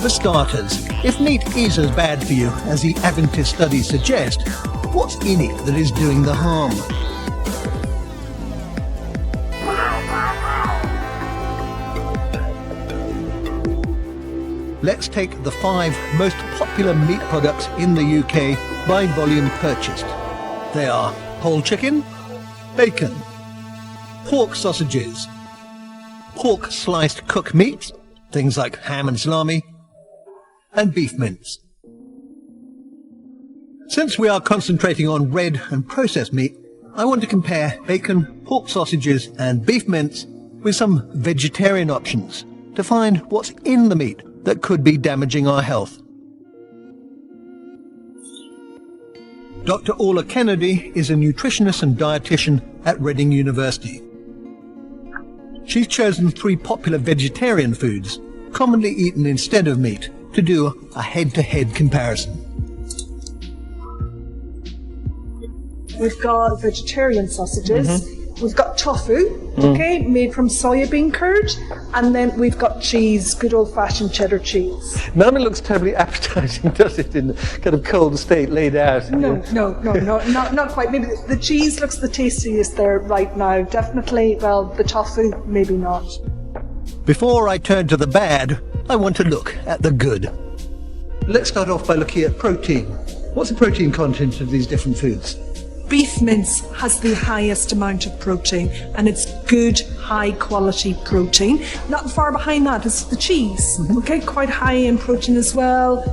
For starters, if meat is as bad for you as the Adventist studies suggest, what's in it that is doing the harm? Let's take the 5 most popular meat products in the UK by volume purchased. They are whole chicken, bacon, pork sausages, pork sliced cooked meats, things like ham and salami, and beef mince. Since we are concentrating on red and processed meat, I want to compare bacon, pork sausages and beef mince with some vegetarian options to find what's in the meat that could be damaging our health. Dr. Orla Kennedy is a nutritionist and dietitian at Reading University. She's chosen 3 popular vegetarian foods, commonly eaten instead of meat, to do a head-to-head comparison. We've got vegetarian sausages. We've got tofu, okay, made from soybean curd, and then we've got cheese, good old-fashioned cheddar cheese. None of it looks terribly appetizing, does it, in kind of cold state laid out? No, not quite. Maybe the cheese looks the tastiest there right now. Definitely, well, the tofu, maybe not. Before I turn to the bad, I want to look at the good. Let's start off by looking at protein. What's the protein content of these different foods? Beef mince has the highest amount of protein, and it's good, high-quality protein. Not far behind that is the cheese, okay, quite high in protein as well.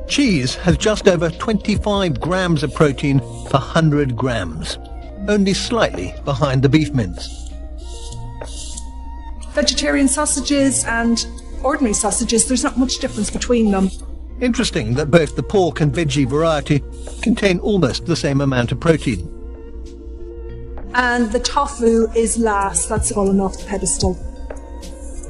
Cheese has just over 25 grams of protein per 100 grams, only slightly behind the beef mince. Vegetarian sausages and ordinary sausages, there's not much difference between them. Interesting that both the pork and veggie variety contain almost the same amount of protein. And the tofu is last, that's fallen off the pedestal.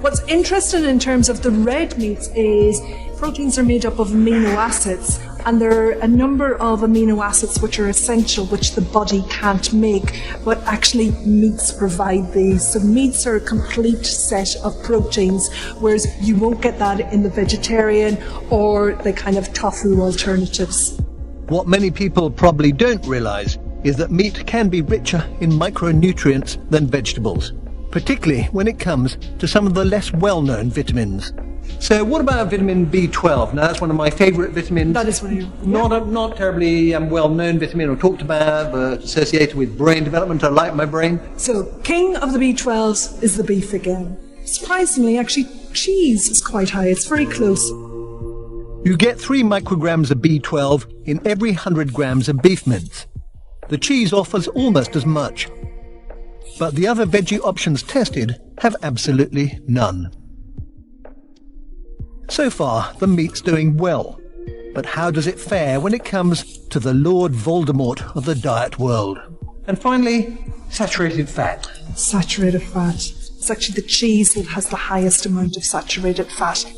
What's interesting in terms of the red meats is proteins are made up of amino acids, and there are a number of amino acids which are essential, which the body can't make, but actually meats provide these. So meats are a complete set of proteins, whereas you won't get that in the vegetarian or the kind of tofu alternatives. What many people probably don't realize is that meat can be richer in micronutrients than vegetables, particularly when it comes to some of the less well-known vitamins. So what about vitamin B12? Now that's one of my favourite vitamins. That is one of your... Not terribly well-known vitamin or talked about, but associated with brain development. I like my brain. So king of the B12s is the beef again. Surprisingly, actually, cheese is quite high. It's very close. You get 3 micrograms of B12 in every 100 grams of beef mince. The cheese offers almost as much. But the other veggie options tested have absolutely none. So far, the meat's doing well. But how does it fare when it comes to the Lord Voldemort of the diet world? And finally, saturated fat. Saturated fat. It's actually the cheese that has the highest amount of saturated fat.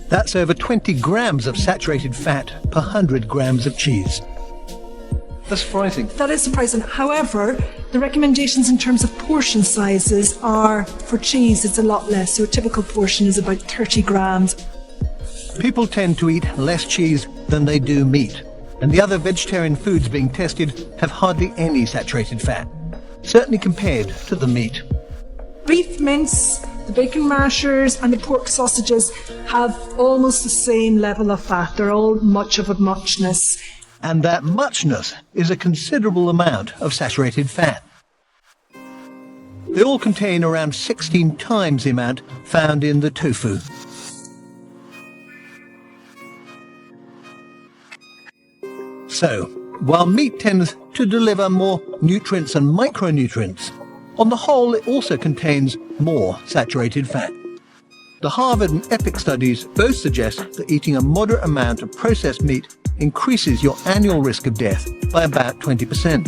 That's over 20 grams of saturated fat per 100 grams of cheese. That's surprising. That is surprising. However, the recommendations in terms of portion sizes are, for cheese, it's a lot less. So a typical portion is about 30 grams. People tend to eat less cheese than they do meat, and the other vegetarian foods being tested have hardly any saturated fat, certainly compared to the meat. Beef mince, the bacon rashers and the pork sausages have almost the same level of fat. They're all much of a muchness. And that muchness is a considerable amount of saturated fat. They all contain around 16 times the amount found in the tofu. So, while meat tends to deliver more nutrients and micronutrients, on the whole it also contains more saturated fat. The Harvard and EPIC studies both suggest that eating a moderate amount of processed meat increases your annual risk of death by about 20%.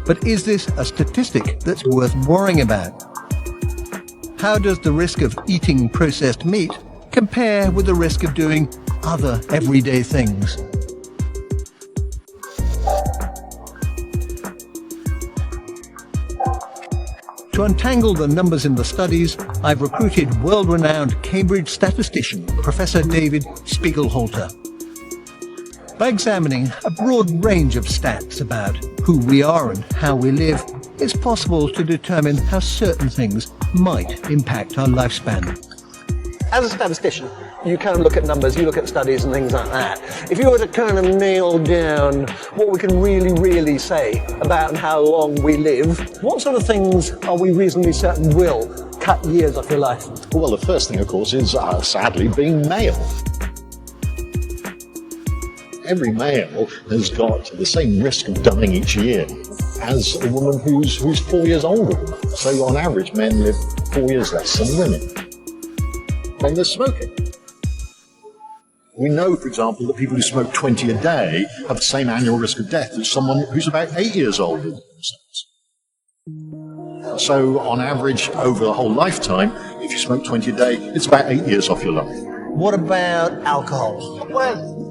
But is this a statistic that's worth worrying about? How does the risk of eating processed meat compare with the risk of doing other everyday things? To untangle the numbers in the studies, I've recruited world-renowned Cambridge statistician Professor David Spiegelhalter. By examining a broad range of stats about who we are and how we live, it's possible to determine how certain things might impact our lifespan. As a statistician, you kind of look at numbers, you look at studies and things like that. If you were to kind of nail down what we can really say about how long we live, what sort of things are we reasonably certain will cut years off your life? Well, the first thing, of course, is sadly being male. Every male has got the same risk of dying each year as a woman who's 4 years older than them. So on average, men live 4 years less than women. Then there's smoking. We know, for example, that people who smoke 20 a day have the same annual risk of death as someone who's about 8 years older than themselves. So on average, over the whole lifetime, if you smoke 20 a day, it's about 8 years off your life. What about alcohol? Well,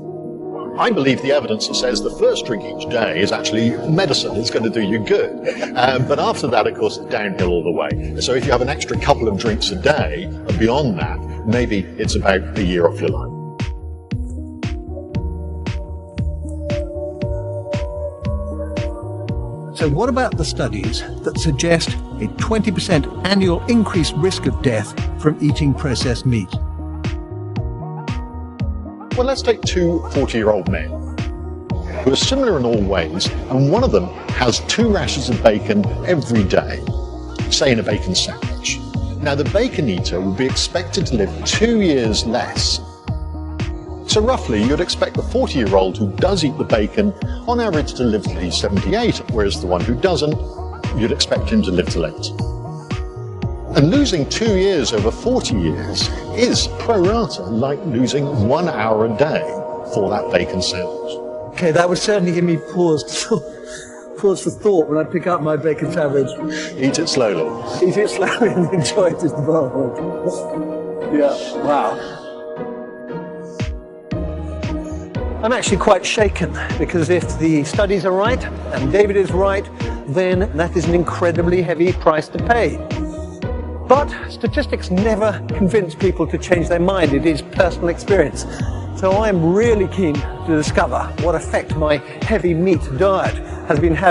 I believe the evidence that says the first drink each day is actually medicine. It's going to do you good. But after that, of course, it's downhill all the way. So if you have an extra couple of drinks a day, and beyond that, maybe it's about a year off your life. So what about the studies that suggest a 20% annual increased risk of death from eating processed meat? Well, let's take two 40-year-old men who are similar in all ways, and one of them has 2 rashers of bacon every day, say in a bacon sandwich. Now, the bacon eater would be expected to live 2 years less. So roughly, you'd expect the 40-year-old who does eat the bacon, on average, to live till he's 78, whereas the one who doesn't, you'd expect him to live till 80. And losing 2 years over 40 years is pro rata like losing 1 hour a day for that bacon sandwich. Okay, that would certainly give me pause for thought when I pick up my bacon sandwich. Eat it slowly. Eat it slowly and enjoy it as well. Yeah, wow. I'm actually quite shaken, because if the studies are right and David is right, then that is an incredibly heavy price to pay. But statistics never convince people to change their mind. It is personal experience. So I'm really keen to discover what effect my heavy meat diet has been having